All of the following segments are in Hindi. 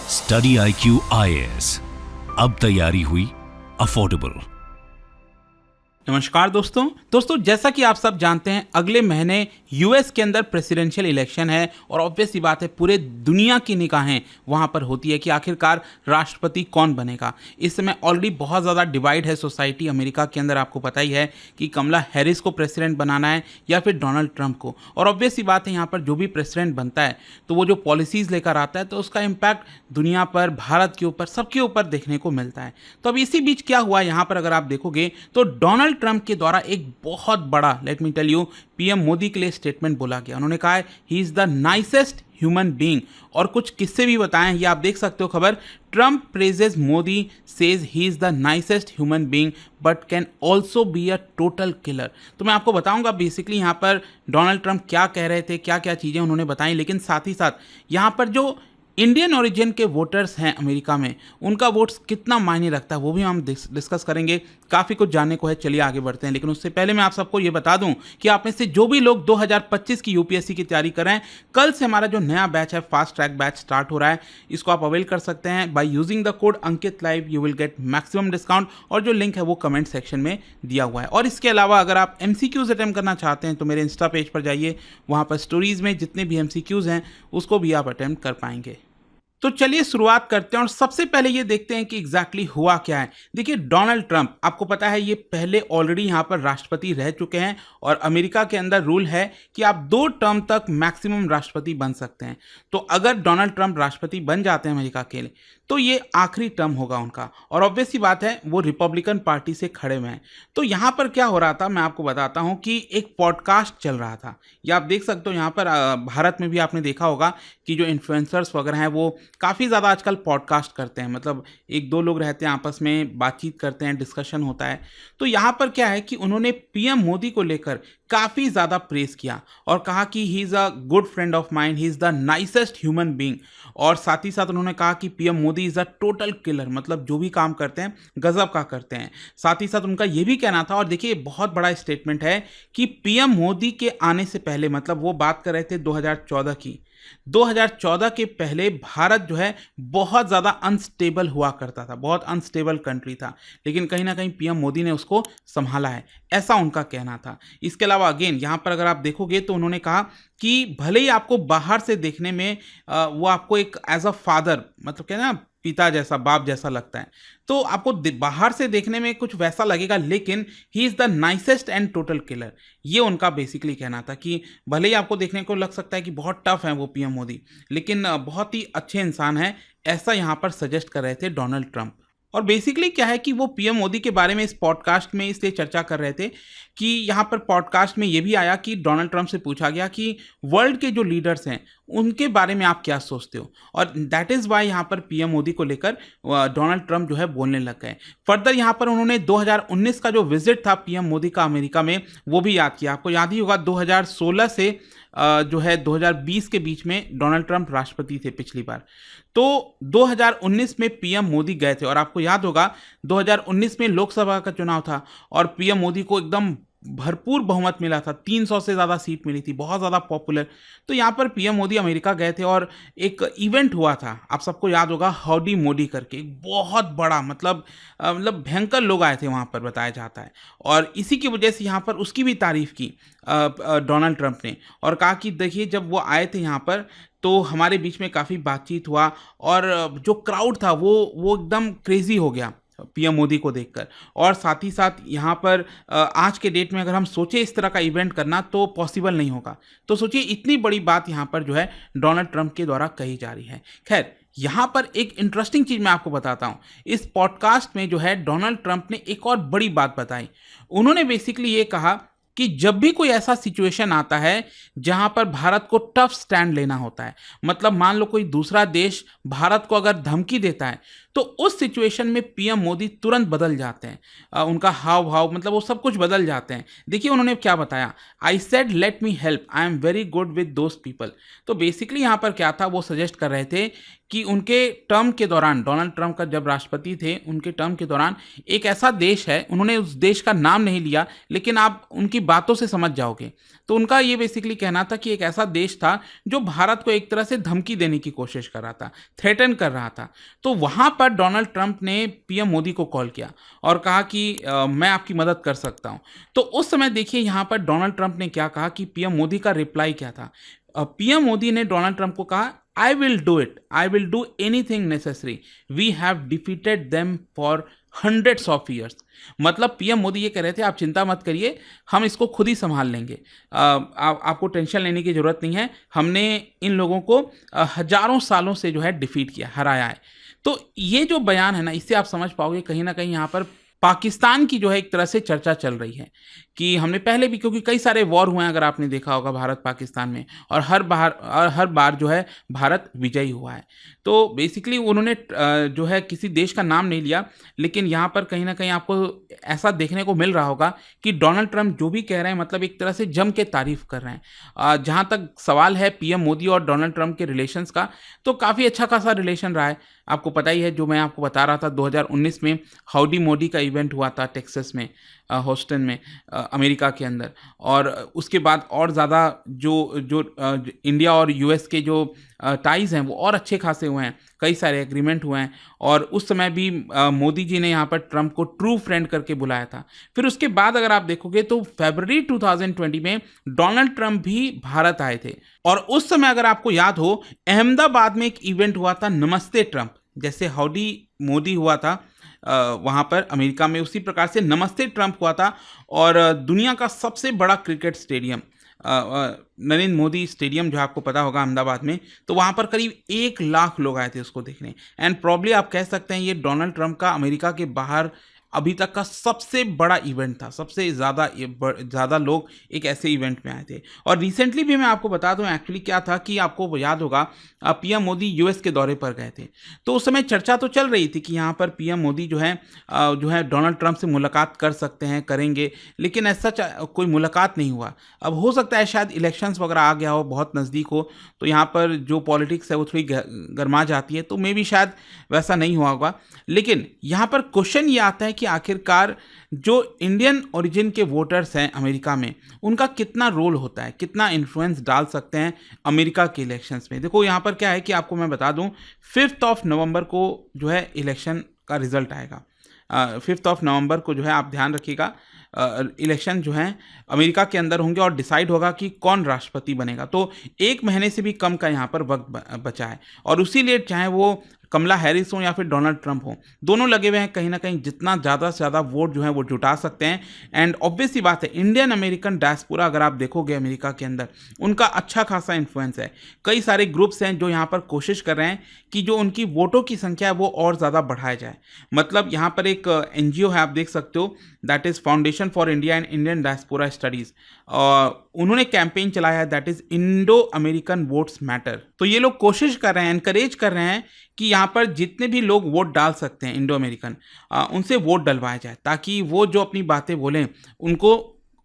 स्टडी IQ IAS, अब तैयारी हुई अफोर्डेबल। नमस्कार दोस्तों जैसा कि आप सब जानते हैं अगले महीने यूएस के अंदर प्रेसिडेंशियल इलेक्शन है और ऑब्वियस सी बात है पूरे दुनिया की निगाहें वहां पर होती है कि आखिरकार राष्ट्रपति कौन बनेगा। इस समय ऑलरेडी बहुत ज़्यादा डिवाइड है सोसाइटी अमेरिका के अंदर। आपको पता ही है कि कमला हैरिस को प्रेसिडेंट बनाना है या फिर डोनाल्ड ट्रंप को। और ऑब्वियस सी बात है यहाँ पर जो भी प्रेसिडेंट बनता है तो वो जो पॉलिसीज़ लेकर आता है तो उसका इम्पैक्ट दुनिया पर, भारत के ऊपर, सबके ऊपर देखने को मिलता है। तो अब इसी बीच क्या हुआ यहाँ पर अगर आप देखोगे तो डोनाल्ड ट्रंप के द्वारा एक बहुत बड़ा, let me tell you, PM Modi के लिए स्टेटमेंट बोला गया। उन्होंने कहा है he is the nicest human being और कुछ किस्से भी बताएं। ये आप देख सकते हो खबर। Trump praises Modi, says he is the nicest human being but can also be a total killer. तो मैं आपको बताऊंगा बेसिकली यहाँ पर डोनाल्ड ट्रंप क्या कह रहे थे, क्या क्या चीज़ें उन्होंने बताई, लेकिन साथ ही साथ यहाँ पर जो इंडियन ओरिजिन के वोटर्स हैं अमेरिका में, उनका वोट्स कितना मायने रखता है वो भी हम डिस्कस करेंगे। काफ़ी कुछ जानने को है, चलिए आगे बढ़ते हैं। लेकिन उससे पहले मैं आप सबको ये बता दूं कि आप में से जो भी लोग 2025 की यूपीएससी की तैयारी कर रहे हैं, कल से हमारा जो नया बैच है फास्ट ट्रैक बैच स्टार्ट हो रहा है। इसको आप अवेल कर सकते हैं by using the code Ankit live. You will get maximum discount और जो लिंक है वो कमेंट सेक्शन में दिया हुआ है। और इसके अलावा अगर आप MCQs अटेम्प्ट करना चाहते हैं तो मेरे इंस्टा पेज पर जाइए, वहाँ पर स्टोरीज में जितने भी MCQs हैं उसको भी आप अटेम्प्ट कर पाएंगे। तो चलिए शुरुआत करते हैं और सबसे पहले ये देखते हैं कि एग्जैक्टली हुआ क्या है। देखिए डोनाल्ड ट्रंप, आपको पता है ये पहले ऑलरेडी यहाँ पर राष्ट्रपति रह चुके हैं और अमेरिका के अंदर रूल है कि आप 2 टर्म तक मैक्सिमम राष्ट्रपति बन सकते हैं। तो अगर डोनाल्ड ट्रंप राष्ट्रपति बन जाते हैं अमेरिका के लिए तो ये आखिरी टर्म होगा उनका। और ऑब्वियस सी बात है वो रिपब्लिकन पार्टी से खड़े हुए हैं। तो यहाँ पर क्या हो रहा था मैं आपको बताता हूँ कि एक पॉडकास्ट चल रहा था। ये आप देख सकते हो यहाँ पर भारत में भी आपने देखा होगा कि जो इन्फ्लुएंसर्स वगैरह हैं वो काफ़ी ज़्यादा आजकल पॉडकास्ट करते हैं। मतलब 1-2 लोग रहते हैं, आपस में बातचीत करते हैं, डिस्कशन होता है। तो यहाँ पर क्या है कि उन्होंने पीएम मोदी को लेकर काफ़ी ज़्यादा प्रेस किया और कहा कि he is a good friend of mind, he is the nicest human being. और साथ ही साथ उन्होंने कहा कि PM Modi is a total killer, मतलब जो भी काम करते हैं गजब का करते हैं। साथ ही साथ उनका ये भी कहना था, और देखिए बहुत बड़ा स्टेटमेंट है, कि पीएम मोदी के आने से पहले, मतलब वो बात कर रहे थे 2014 की, 2014 के पहले भारत जो है बहुत ज़्यादा अनस्टेबल हुआ करता था, बहुत अनस्टेबल कंट्री था, लेकिन कहीं ना कहीं पीएम मोदी ने उसको संभाला है, ऐसा उनका कहना था। इसके अलावा अगेन यहाँ पर अगर आप देखोगे तो उन्होंने कहा कि भले ही आपको बाहर से देखने में वो आपको एक एज अ फादर, मतलब कहते हैं ना पिता जैसा, बाप जैसा लगता है, तो आपको बाहर से देखने में कुछ वैसा लगेगा, लेकिन he is the nicest and total killer. ये उनका बेसिकली कहना था कि भले ही आपको देखने को लग सकता है कि बहुत टफ है वो पीएम मोदी, लेकिन बहुत ही अच्छे इंसान हैं, ऐसा यहाँ पर सजेस्ट कर रहे थे डोनाल्ड ट्रंप। और बेसिकली क्या है कि वो पीएम मोदी के बारे में इस पॉडकास्ट में इसलिए चर्चा कर रहे थे कि यहाँ पर पॉडकास्ट में ये भी आया कि डोनाल्ड ट्रंप से पूछा गया कि वर्ल्ड के जो लीडर्स हैं उनके बारे में आप क्या सोचते हो, और दैट इज़ वाई यहाँ पर पीएम मोदी को लेकर डोनाल्ड ट्रंप जो है बोलने लग गए। फर्दर यहाँ पर उन्होंने 2019 का जो विजिट था पीएम मोदी का अमेरिका में वो भी याद किया। आपको याद ही होगा 2016 से जो है 2020 के बीच में डोनाल्ड ट्रंप राष्ट्रपति थे पिछली बार। तो 2019 में पीएम मोदी गए थे और आपको याद होगा 2019 में लोकसभा का चुनाव था और पीएम मोदी को एकदम भरपूर बहुमत मिला था, 300 से ज़्यादा सीट मिली थी, बहुत ज़्यादा पॉपुलर। तो यहाँ पर पीएम मोदी अमेरिका गए थे और एक इवेंट हुआ था, आप सबको याद होगा, हाउडी मोदी करके, एक बहुत बड़ा, मतलब भयंकर लोग आए थे वहाँ पर बताया जाता है। और इसी की वजह से यहाँ पर उसकी भी तारीफ़ की डोनाल्ड ट्रंप ने और कहा कि देखिए जब वो आए थे यहाँ पर तो हमारे बीच में काफ़ी बातचीत हुआ और जो क्राउड था वो एकदम क्रेजी हो गया पीएम मोदी को देखकर। और साथ ही साथ यहाँ पर आज के डेट में अगर हम सोचें इस तरह का इवेंट करना तो पॉसिबल नहीं होगा। तो सोचिए इतनी बड़ी बात यहाँ पर जो है डोनाल्ड ट्रंप के द्वारा कही जा रही है। खैर यहाँ पर एक इंटरेस्टिंग चीज़ मैं आपको बताता हूँ। इस पॉडकास्ट में जो है डोनाल्ड ट्रंप ने एक और बड़ी बात बताई। उन्होंने बेसिकली ये कहा कि जब भी कोई ऐसा सिचुएशन आता है जहां पर भारत को टफ स्टैंड लेना होता है, मतलब मान लो कोई दूसरा देश भारत को अगर धमकी देता है तो उस सिचुएशन में पीएम मोदी तुरंत बदल जाते हैं। उनका हाव भाव मतलब वो सब कुछ बदल जाते हैं। देखिए उन्होंने क्या बताया, I said let me help, I am very good with those people. तो बेसिकली यहाँ पर क्या था, वो सजेस्ट कर रहे थे कि उनके टर्म के दौरान, डोनाल्ड ट्रंप का जब राष्ट्रपति थे उनके टर्म के दौरान एक ऐसा देश है, उन्होंने उस देश का नाम नहीं लिया लेकिन आप उनकी बातों से समझ जाओगे। तो उनका ये बेसिकली कहना था कि एक ऐसा देश था जो भारत को एक तरह से धमकी देने की कोशिश कर रहा था, थ्रेटन कर रहा था। तो वहाँ पर डोनाल्ड ट्रंप ने पीएम मोदी को कॉल किया और कहा कि मैं आपकी मदद कर सकता हूँ। तो उस समय देखिए यहाँ पर डोनाल्ड ट्रंप ने क्या कहा कि पीएम मोदी का रिप्लाई क्या था। पीएम मोदी ने डोनाल्ड ट्रंप को कहा, I will do it. I will do anything necessary. We have defeated them for hundreds of years. मतलब पीएम मोदी ये कह रहे थे, आप चिंता मत करिए, हम इसको खुद ही संभाल लेंगे। आपको टेंशन लेने की जरूरत नहीं है। हमने इन लोगों को हजारों सालों से जो है डिफीट किया, हराया है। तो ये जो बयान है ना, इससे आप समझ पाओगे कहीं ना कहीं यहाँ पर पाकिस्तान की जो है एक तरह से चर्चा चल रही है कि हमने पहले भी, क्योंकि कई सारे वॉर हुए हैं अगर आपने देखा होगा भारत पाकिस्तान में, और हर बार जो है भारत विजयी हुआ है। तो बेसिकली उन्होंने जो है किसी देश का नाम नहीं लिया, लेकिन यहाँ पर कहीं ना कहीं आपको ऐसा देखने को मिल रहा होगा कि डोनाल्ड ट्रंप जो भी कह रहे हैं मतलब एक तरह से जम के तारीफ कर रहे हैं। जहाँ तक सवाल है पीएम मोदी और डोनाल्ड ट्रंप के रिलेशंस का, तो काफ़ी अच्छा खासा रिलेशन रहा है। आपको पता ही है, जो मैं आपको बता रहा था 2019 में हाउडी मोदी का इवेंट हुआ था टेक्सास में, ह्यूस्टन में, अमेरिका के अंदर। और उसके बाद और ज़्यादा जो इंडिया और यूएस के जो टाइज़ हैं वो और अच्छे खासे हुए हैं, कई सारे एग्रीमेंट हुए हैं। और उस समय भी मोदी जी ने यहाँ पर ट्रंप को ट्रू फ्रेंड करके बुलाया था। फिर उसके बाद अगर आप देखोगे तो फरवरी 2020 में डोनाल्ड ट्रंप भी भारत आए थे, और उस समय अगर आपको याद हो अहमदाबाद में एक इवेंट हुआ था नमस्ते ट्रंप, जैसे हाउडी मोदी हुआ था वहाँ पर अमेरिका में, उसी प्रकार से नमस्ते ट्रंप हुआ था। और दुनिया का सबसे बड़ा cricket stadium Narendra Modi stadium जो आपको पता होगा अहमदाबाद में, तो वहाँ पर करीब 1 लाख लोग आए थे उसको देखने। एंड प्रॉब्ली आप कह सकते हैं ये डोनाल्ड ट्रंप का अमेरिका के बाहर अभी तक का सबसे बड़ा इवेंट था। सबसे ज़्यादा लोग एक ऐसे इवेंट में आए थे। और रिसेंटली भी मैं आपको बता दूं एक्चुअली क्या था कि आपको याद होगा पीएम मोदी यूएस के दौरे पर गए थे, तो उस समय चर्चा तो चल रही थी कि यहाँ पर पीएम मोदी जो है डोनाल्ड ट्रंप से मुलाकात कर सकते हैं, करेंगे, लेकिन ऐसा कोई मुलाकात नहीं हुआ। अब हो सकता है शायद इलेक्शंस वगैरह आ गया हो, बहुत नज़दीक हो, तो यहाँ पर जो पॉलिटिक्स है वो थोड़ी गर्मा जाती है, तो मे बी शायद वैसा नहीं हुआ होगा। लेकिन यहाँ पर क्वेश्चन ये आता है कि आखिरकार जो इंडियन ओरिजिन के वोटर्स हैं अमेरिका में, उनका कितना रोल होता है, कितना इन्फ्लुएंस डाल सकते हैं अमेरिका के इलेक्शंस में। देखो यहाँ पर क्या है कि आपको मैं बता दूं 5 नवंबर को जो है इलेक्शन का रिजल्ट आएगा। 5 नवंबर को जो है आप ध्यान रखिएगा, इलेक्शन जो है अमेरिका के अंदर होंगे और डिसाइड होगा कि कौन राष्ट्रपति बनेगा। तो 1 महीने से भी कम का यहाँ पर वक्त बचा है, और उसी लिए चाहे वो कमला हैरिस हो या फिर डोनाल्ड ट्रंप हो, दोनों लगे हुए हैं कहीं ना कहीं जितना ज़्यादा से ज़्यादा वोट जो है वो जुटा सकते हैं। एंड ऑब्वियस सी बात है इंडियन अमेरिकन डायस्पोरा अगर आप देखोगे अमेरिका के अंदर, उनका अच्छा खासा इन्फ्लुएंस है। कई सारे ग्रुप्स हैं जो यहाँ पर कोशिश कर रहे हैं कि जो उनकी वोटों की संख्या है वो और ज़्यादा बढ़ाया जाए। मतलब यहाँ पर एक NGO है, आप देख सकते हो, that is foundation for India and Indian diaspora studies. उन्होंने कैंपेन चलाया है that is Indo American votes matter. तो ये लोग कोशिश कर रहे हैं, एनकरेज कर रहे हैं कि यहाँ पर जितने भी लोग वोट डाल सकते हैं इंडो अमेरिकन, उनसे वोट डलवाया जाए, ताकि वो जो अपनी बातें बोलें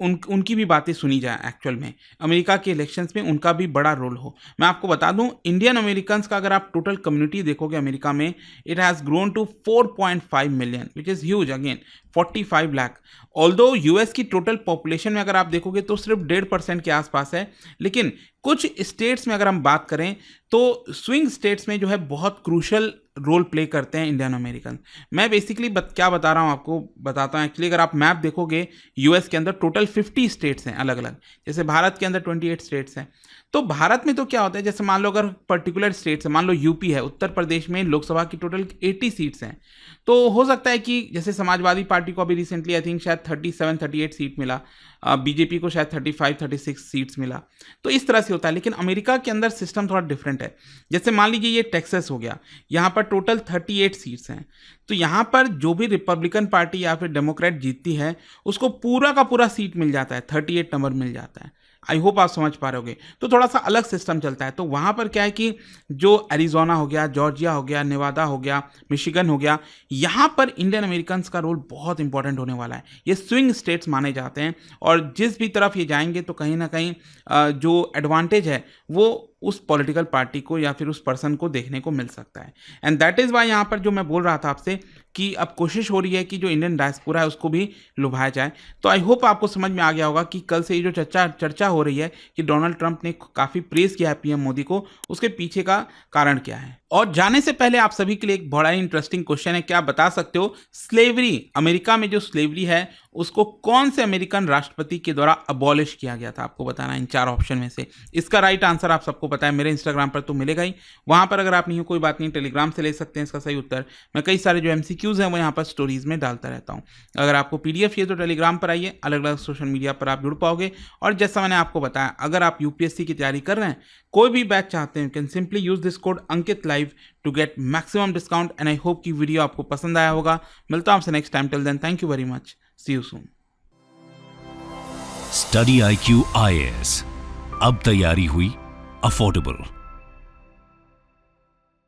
उनकी भी बातें सुनी जाए। एक्चुअल में अमेरिका के इलेक्शंस में उनका भी बड़ा रोल हो। मैं आपको बता दूं इंडियन अमेरिकन्स का अगर आप टोटल कम्युनिटी देखोगे अमेरिका में, it has grown to 4.5 million which is huge, again 45 lakh. Although US की टोटल पॉपुलेशन में अगर आप देखोगे तो सिर्फ 1.5% के आसपास है, लेकिन कुछ स्टेट्स में अगर हम बात करें तो स्विंग स्टेट्स में जो है बहुत क्रूशल रोल प्ले करते हैं इंडियन अमेरिकन। मैं बेसिकली क्या बता रहा हूँ आपको बताता हूँ। एक्चुअली अगर आप मैप देखोगे यूएस के अंदर टोटल 50 स्टेट्स हैं अलग अलग, जैसे भारत के अंदर 28 स्टेट्स हैं। तो भारत में तो क्या होता है, जैसे मान लो अगर पर्टिकुलर स्टेट्स है, मान लो यूपी है, उत्तर प्रदेश में लोकसभा की टोटल 80 सीट्स हैं, तो हो सकता है कि जैसे समाजवादी पार्टी को अभी रिसेंटली आई थिंक शायद 37-38 सीट मिला, बीजेपी को शायद 35-36 सीट्स मिला। तो इस तरह से होता है। लेकिन अमेरिका के अंदर सिस्टम थोड़ा डिफरेंट है। जैसे मान लीजिए ये टेक्सास हो गया, यहाँ पर टोटल 38 सीट्स हैं, तो यहाँ पर जो भी रिपब्लिकन पार्टी या फिर डेमोक्रेट जीतती है उसको पूरा का पूरा सीट मिल जाता है, 38 नंबर मिल जाता है। आई होप आप समझ पा रहे होगे। तो थोड़ा सा अलग सिस्टम चलता है। तो वहाँ पर क्या है कि जो एरिजोना हो गया, जॉर्जिया हो गया, नेवादा हो गया, मिशिगन हो गया, यहाँ पर इंडियन अमेरिकन्स का रोल बहुत इंपॉर्टेंट होने वाला है। ये स्विंग स्टेट्स माने जाते हैं और जिस भी तरफ ये जाएंगे तो कहीं ना कहीं जो एडवांटेज है वो उस पॉलिटिकल पार्टी को या फिर उस पर्सन को देखने को मिल सकता है। एंड दैट इज़ वाई यहाँ पर जो मैं बोल रहा था आपसे कि अब कोशिश हो रही है कि जो इंडियन डायस्पोरा है उसको भी लुभाया जाए। तो आई होप आपको समझ में आ गया होगा कि कल से ये जो चर्चा हो रही है कि डोनाल्ड ट्रंप ने काफ़ी प्रेज़ किया है पीएम मोदी को, उसके पीछे का कारण क्या है। और जाने से पहले आप सभी के लिए एक बड़ा ही इंटरेस्टिंग क्वेश्चन है, क्या आप बता सकते हो स्लेवरी, अमेरिका में जो स्लेवरी है उसको कौन से अमेरिकन राष्ट्रपति के द्वारा अबॉलिश किया गया था? आपको बताना है इन 4 ऑप्शन में से। इसका राइट आंसर आप सबको पता है, मेरे इंस्टाग्राम पर तो मिलेगा ही, वहां पर अगर आप नहीं हो कोई बात नहीं, टेलीग्राम से ले सकते हैं इसका सही उत्तर। मैं कई सारे जो एमसीक्यूज हैं वो यहाँ पर स्टोरीज में डालता रहता हूँ। अगर आपको पीडीएफ चाहिए तो टेलीग्राम पर आइए, अलग अलग सोशल मीडिया पर आप जुड़ पाओगे। और जैसा मैंने आपको बताया, अगर आप यूपीएससी की तैयारी कर रहे हैं, कोई भी बैच चाहते हैं, can simply use this code Ankit live to get maximum discount. And I hope की वीडियो आपको पसंद आया होगा। मिलता हूं आपसे next time. Till then thank you very much, see you soon. Study IQ IAS, अब तैयारी हुई अफोर्डेबल।